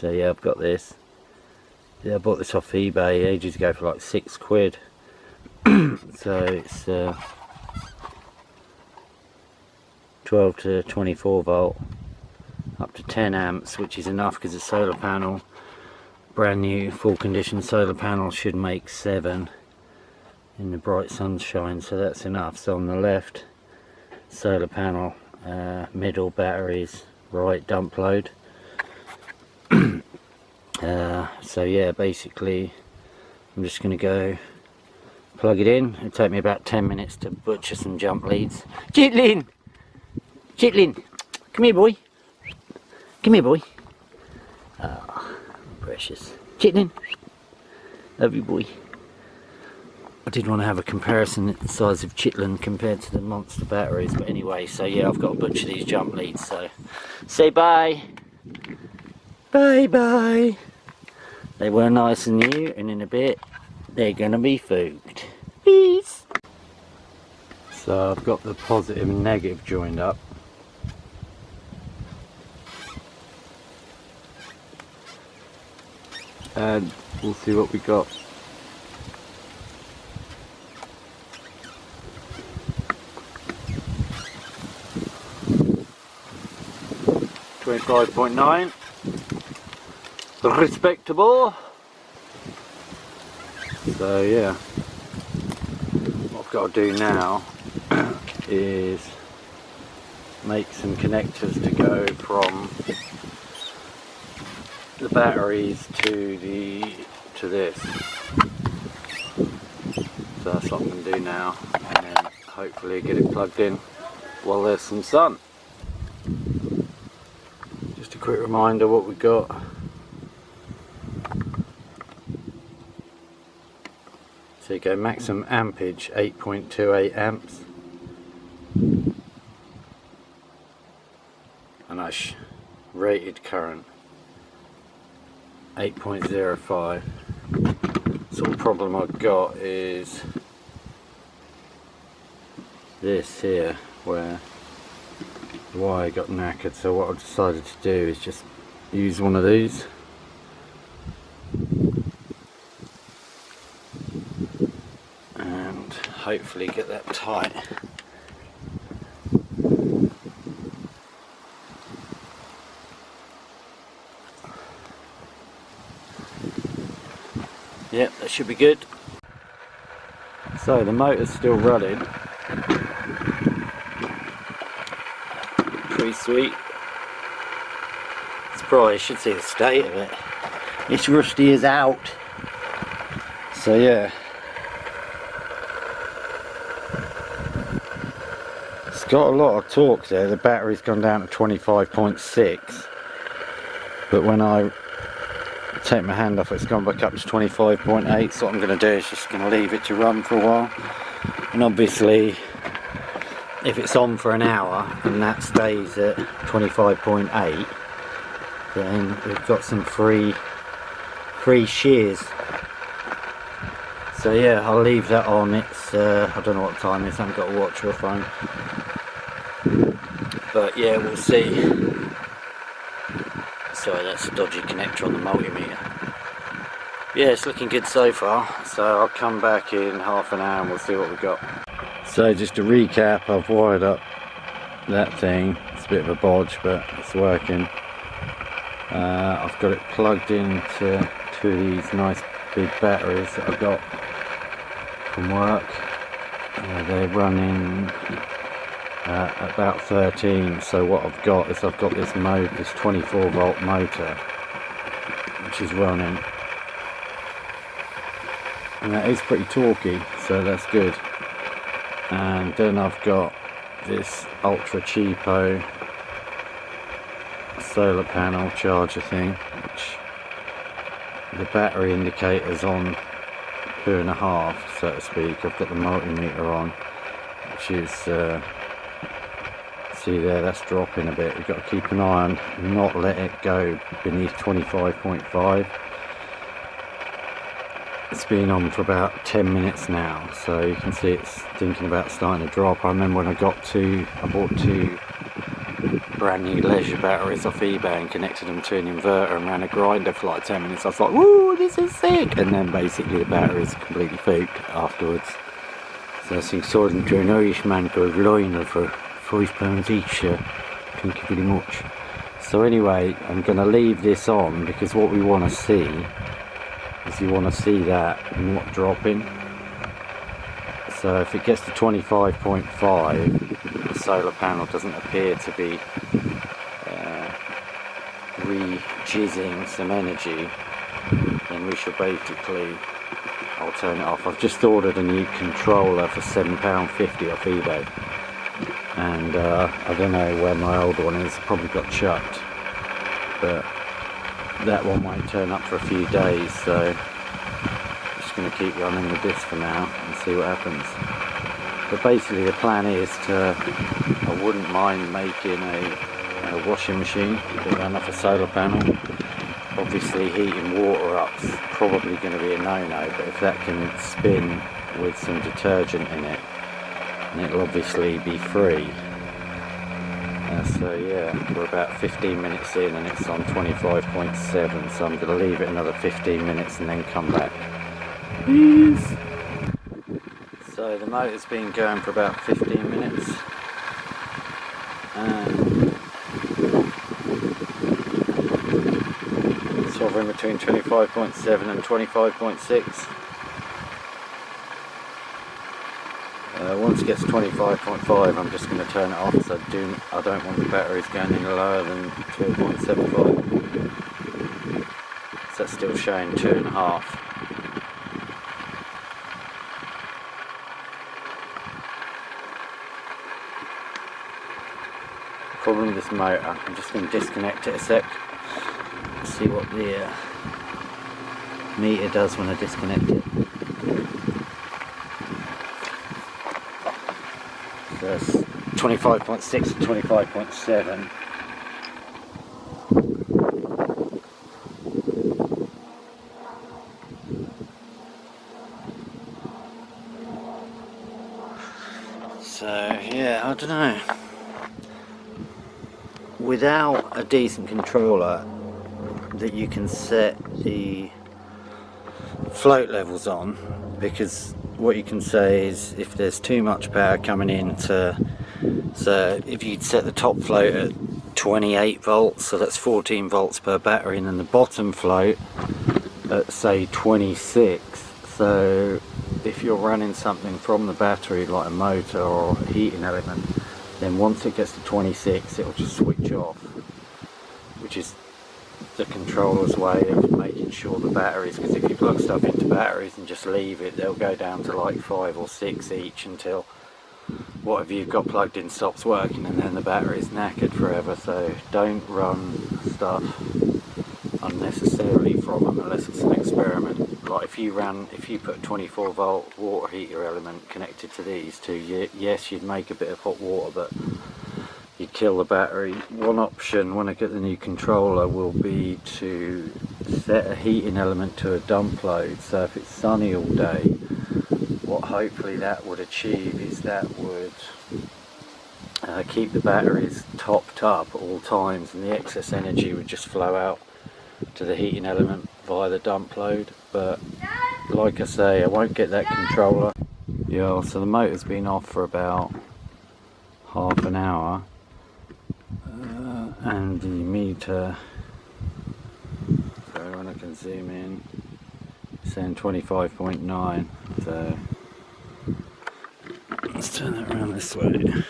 So yeah, I've got this. Yeah, I bought this off eBay ages ago for like £6. So it's 12 to 24 volt, up to 10 amps, which is enough because it's a solar panel. Brand new full condition solar panel should make 7 in the bright sunshine, so that's enough. So on the left, solar panel, middle batteries, right dump load. So yeah, basically I'm just going to go plug it in. It'll take me about 10 minutes to butcher some jump leads. Chitlin! Chitlin! Come here, boy. Come here, boy. Oh, precious. Chitlin! Love you, boy. I did want to have a comparison at the size of Chitlin compared to the monster batteries, but anyway, so yeah, I've got to butcher these jump leads, so say bye. Bye bye. They were nice and new, and in a bit they're gonna be food. Peace. So I've got the positive and negative joined up. And we'll see what we got. .9, respectable. So yeah, what I've got to do now is make some connectors to go from the batteries to this. So that's what I'm going to do now, and then hopefully get it plugged in while there's some sun. Just a quick reminder what we got. So you go maximum ampage 8.28 amps, and that's rated current 8.05. So the problem I've got is this here, where the wire got knackered. So what I've decided to do is just use one of these. And hopefully get that tight. Yep, that should be good. So the motor's still running. Pretty sweet. Surprised, you should see the state of it. It's rusty as out. So yeah. It's got a lot of torque there. The battery's gone down to 25.6. But when I take my hand off, it's gone back up to 25.8. So what I'm going to do is just going to leave it to run for a while. And obviously, if it's on for an hour and that stays at 25.8, then we've got some free shears. So yeah, I'll leave that on. It's I don't know what time it is. I haven't got a watch or a phone. But yeah, we'll see. Sorry, that's a dodgy connector on the multimeter. Yeah, it's looking good so far. So I'll come back in half an hour and we'll see what we've got. So just to recap, I've wired up that thing. It's a bit of a bodge, but it's working. I've got it plugged into two of these nice big batteries that I got from work. They're running about 13. So what I've got is I've got this 24 volt motor which is running, and that is pretty torquey, so that's good. And then I've got this ultra cheapo solar panel charger thing, which the battery indicator's on 2.5, so to speak. I've got the multimeter on, which is see there, that's dropping a bit. You've got to keep an eye on not let it go beneath 25.5. It's been on for about 10 minutes now, so you can see it's thinking about starting to drop. I remember when I bought two brand new leisure batteries off eBay and connected them to an inverter and ran a grinder for like 10 minutes. I was like, woo, this is sick! And then basically the batteries completely fooked afterwards. So jag såg den till en Irishman go liner for £5 each. Thank you very much. So anyway, I'm going to leave this on because what we want to see is you want to see that not dropping. So if it gets to 25.5, the solar panel doesn't appear to be re-jizzing some energy, then we should basically, I'll turn it off. I've just ordered a new controller for £7.50 off eBay, and I don't know where my old one is, probably got chucked, but that one won't turn up for a few days, so I'm just going to keep running with this for now and see what happens. But basically the plan is to, I wouldn't mind making a washing machine that ran off a solar panel. Obviously heating water up's probably going to be a no-no, but if that can spin with some detergent in it, and it'll obviously be free. So yeah, we're about 15 minutes in and it's on 25.7, so I'm going to leave it another 15 minutes and then come back. Peace. So the motor's been going for about 15 minutes. It's hovering between 25.7 and 25.6. Once it gets to 25.5, I'm just going to turn it off, so I don't want the batteries going any lower than 2.75. So that's still showing 2.5. Problem with this motor, I'm just going to disconnect it a sec, see what the meter does when I disconnect it. So that's 25.6 to 25.7. So yeah, I don't know. Without a decent controller that you can set the float levels on, because what you can say is if there's too much power coming in so if you'd set the top float at 28 volts, so that's 14 volts per battery, and then the bottom float at say 26, so if you're running something from the battery like a motor or a heating element, then once it gets to 26 it'll just switch off, which is the controller's way of making sure the batteries, because if you plug stuff into batteries and just leave it, they'll go down to like 5 or 6 each until whatever you've got plugged in stops working, and then the battery's knackered forever. So don't run stuff unnecessarily from them unless it's an experiment. Like if you put a 24 volt water heater element connected to these two, yes, you'd make a bit of hot water, but you'd kill the battery. One option when I get the new controller will be to set a heating element to a dump load, so if it's sunny all day, what hopefully that would achieve is that would keep the batteries topped up at all times, and the excess energy would just flow out to the heating element via the dump load. But like I say, I won't get that controller. Yeah, so the motor's been off for about half an hour. And the meter, so when I can zoom in, it's saying 25.9, so let's turn that around this way.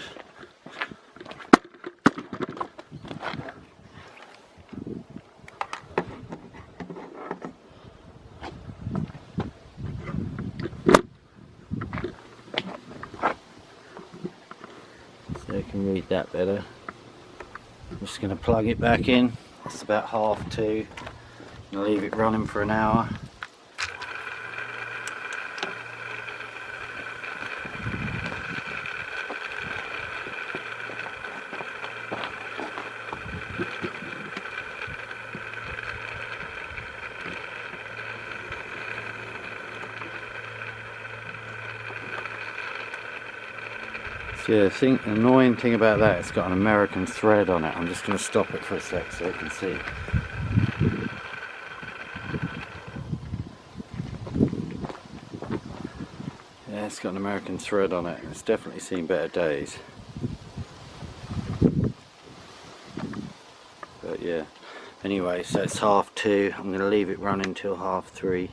So you can read that better. I'm just going to plug it back in. It's about 2:30. I'm going to leave it running for an hour. So yeah, the annoying thing about that, it's got an American thread on it. I'm just going to stop it for a sec so you can see. Yeah, it's got an American thread on it. It's definitely seen better days. But yeah, anyway, so it's 2:30. I'm going to leave it running till 3:30.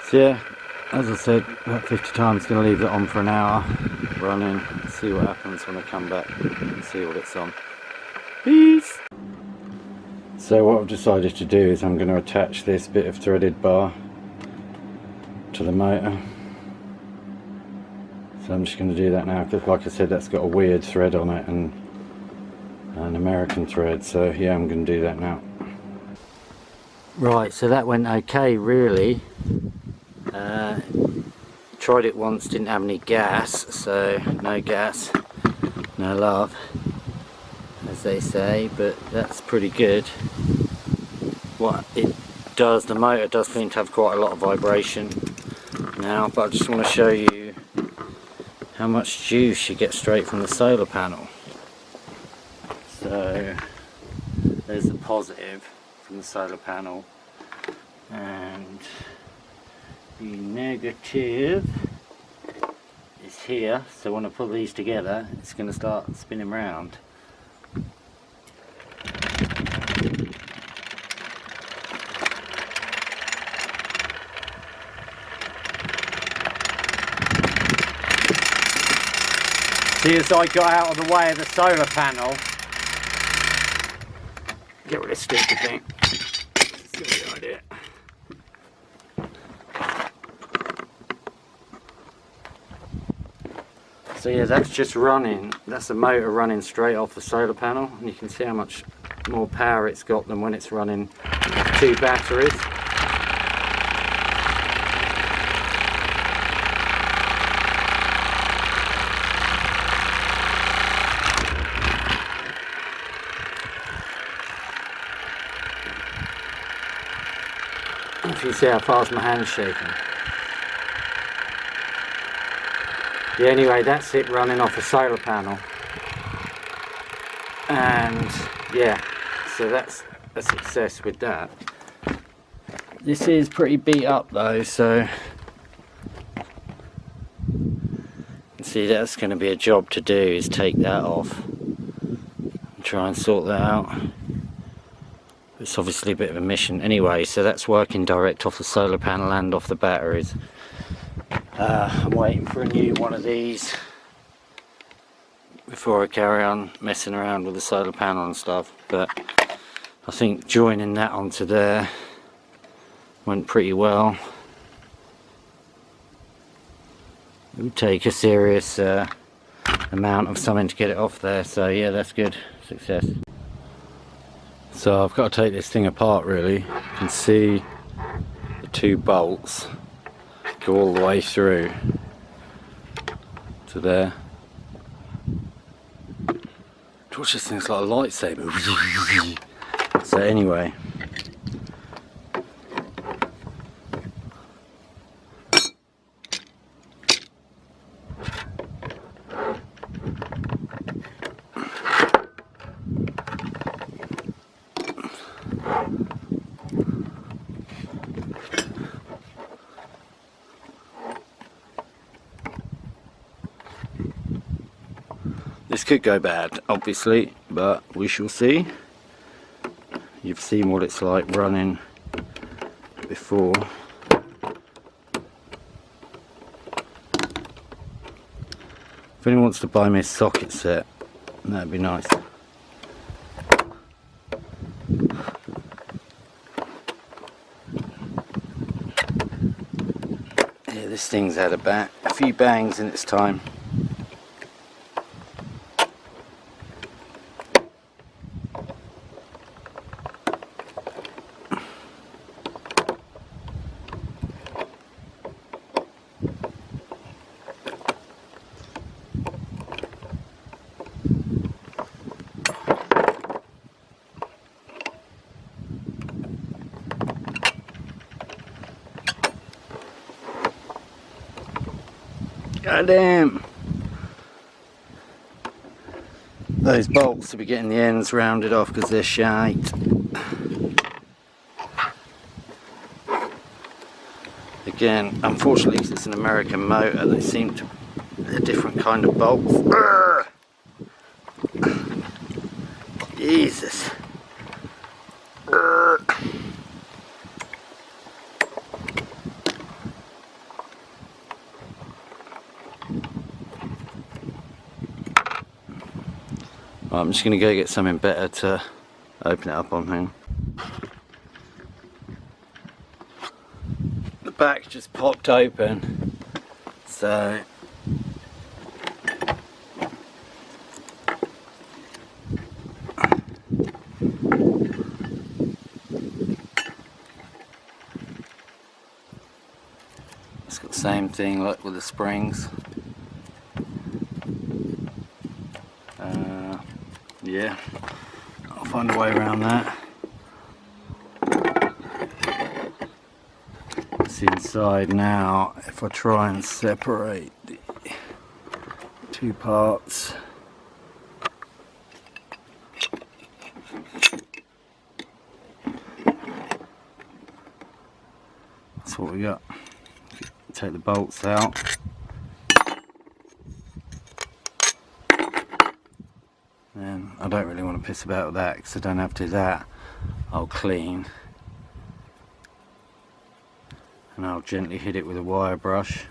So yeah, as I said about 50 times, going to leave it on for an hour running, see what happens when I come back and see what it's on. Peace! So what I've decided to do is I'm going to attach this bit of threaded bar to the motor. So I'm just going to do that now, because like I said, that's got a weird thread on it and an American thread, so yeah, I'm going to do that now. Right, so that went okay really. Tried it once, didn't have any gas, so no gas, no love, as they say, but that's pretty good. What it does, the motor does seem to have quite a lot of vibration now, but I just want to show you how much juice you get straight from the solar panel. So there's the positive from the solar panel, and the negative is here. So when I put these together, it's going to start spinning round. See, as I got out of the way of the solar panel, get rid of this stupid thing. That's the idea. So yeah, that's just running, that's the motor running straight off the solar panel, and you can see how much more power it's got than when it's running 2 batteries. If you see how fast my hand's shaking. Yeah, anyway, that's it running off a solar panel, and yeah, so that's a success with that. This is pretty beat up though, so you can see that's going to be a job to do, is take that off and try and sort that out. It's obviously a bit of a mission anyway, so that's working direct off the solar panel and off the batteries. I'm waiting for a new one of these before I carry on messing around with the solar panel and stuff, but I think joining that onto there went pretty well. It would take a serious amount of something to get it off there, so yeah, that's good. Success. So I've got to take this thing apart really. You can see the 2 bolts go all the way through to there. Watch, this thing's like a lightsaber. So anyway, this could go bad, obviously, but we shall see. You've seen what it's like running before. If anyone wants to buy me a socket set, that'd be nice. Yeah, this thing's had a few bangs in its time. God damn. Those bolts will be getting the ends rounded off because they're shite. Again, unfortunately, because it's an American motor, they seem to be a different kind of bolts. Urgh! Jesus. Urgh! Right, I'm just going to go get something better to open it up on him. The back just popped open, so it's got the same thing like with the springs. Yeah, I'll find a way around that. It's inside now. If I try and separate the two parts, that's what we got. Take the bolts out. And I don't really want to piss about with that because I don't have to do that. I'll clean and I'll gently hit it with a wire brush,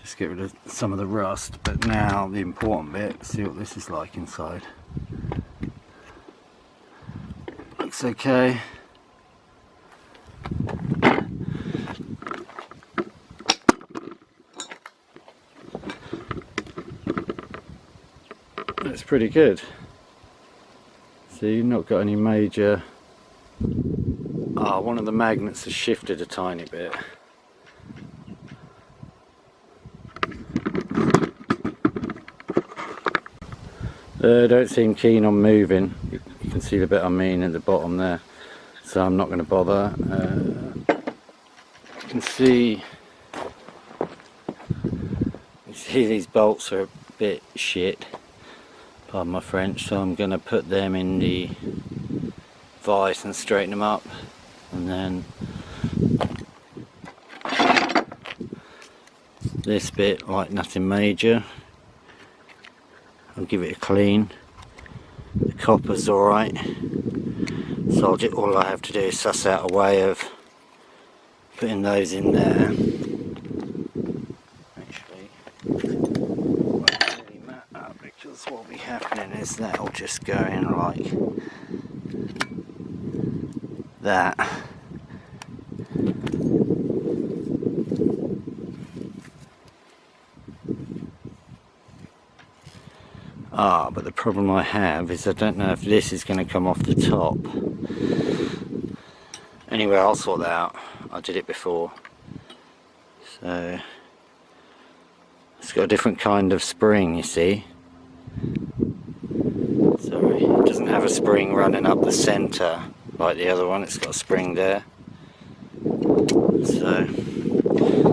just get rid of some of the rust. But now the important bit, see what this is like inside. Looks okay. That's pretty good. See, not got any major... one of the magnets has shifted a tiny bit. Don't seem keen on moving. You can see the bit I mean at the bottom there. So I'm not going to bother. You can see these bolts are a bit shit. Pardon my French, so I'm going to put them in the vise and straighten them up, and then this bit, like nothing major, I'll give it a clean. The copper's alright, so all I have to do is suss out a way of putting those in there. Because what will be happening is that will just go in like that. But the problem I have is I don't know if this is going to come off the top. Anyway, I'll sort that out. I did it before. So it's got a different kind of spring, you see. Sorry, it doesn't have a spring running up the centre like the other one. It's got a spring there. So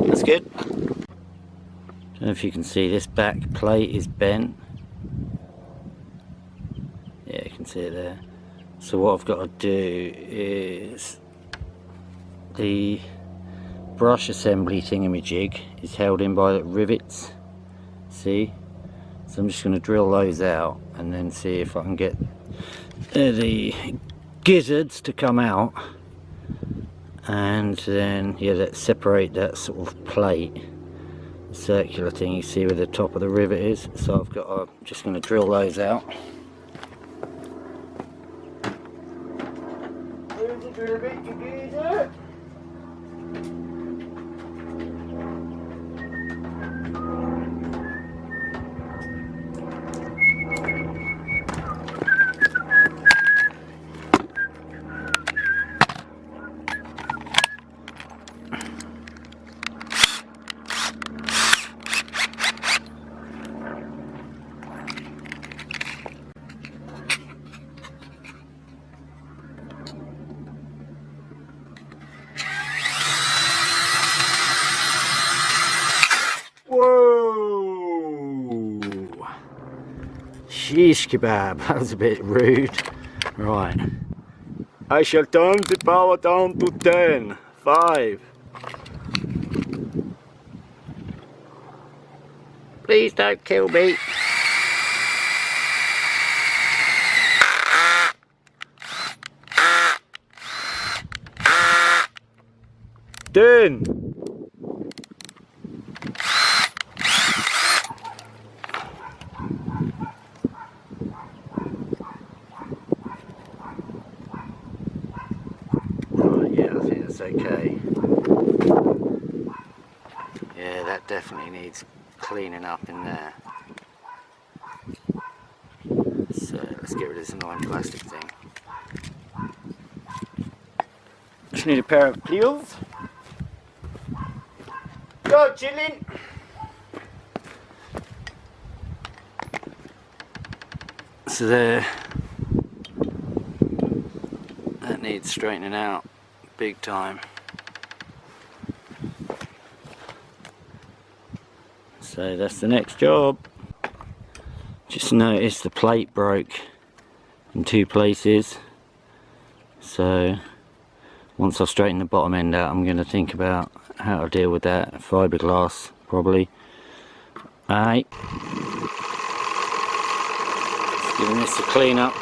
that's good. Don't know if you can see, this back plate is bent. Yeah, you can see it there. So what I've got to do is, the brush assembly thingamajig is held in by the rivets. See? So I'm just going to drill those out and then see if I can get the gizzards to come out, and then yeah, let's separate that sort of plate, the circular thing you see where the top of the rivet is. So I've got I'm just going to drill those out. Where's the drill bit, you geezer? Shish kebab, that was a bit rude. Right. I shall turn the power down to 10. 5. Please don't kill me. Done. Yeah, I think that's okay. Yeah, that definitely needs cleaning up in there. So let's get rid of this annoying plastic thing. Just need a pair of heels. Go, chillin'. So there, that needs straightening out big time. So that's the next job. Just noticed the plate broke in 2 places. So once I straighten the bottom end out, I'm going to think about how to deal with that. Fiberglass, probably. Alright. Giving this a clean up.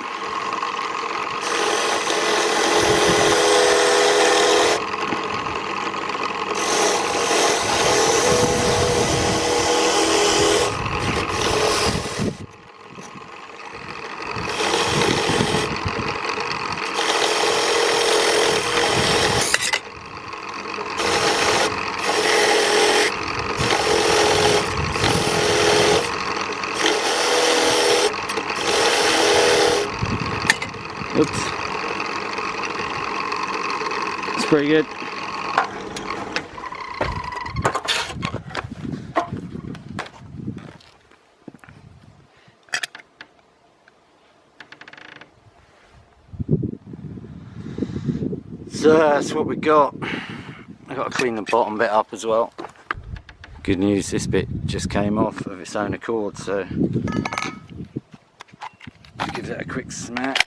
Oops. It's pretty good. So that's what we got. I got to clean the bottom bit up as well. Good news, this bit just came off of its own accord, so give that a quick smack.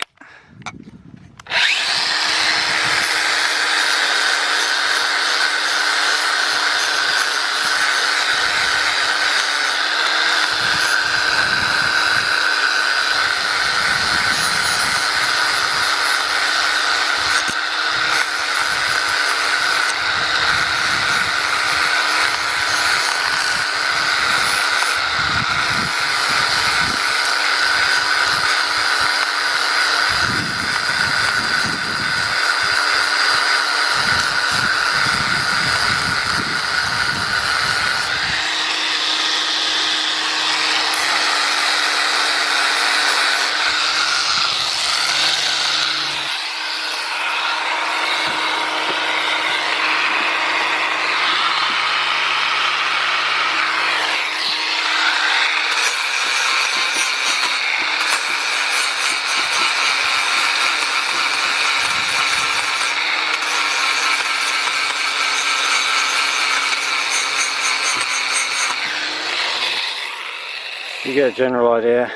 You get a general idea.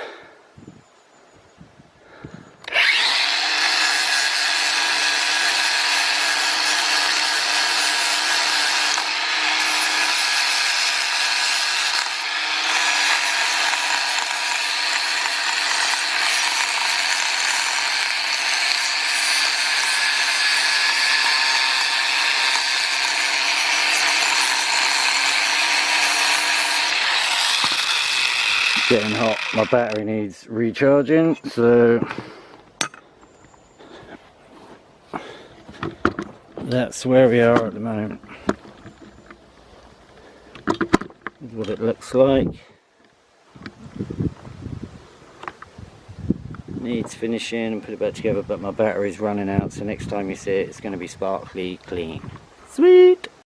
Getting hot, my battery needs recharging, so that's where we are at the moment. This is what it looks like. Needs finishing and put it back together, but my battery's running out, so next time you see it, it's going to be sparkly clean. Sweet!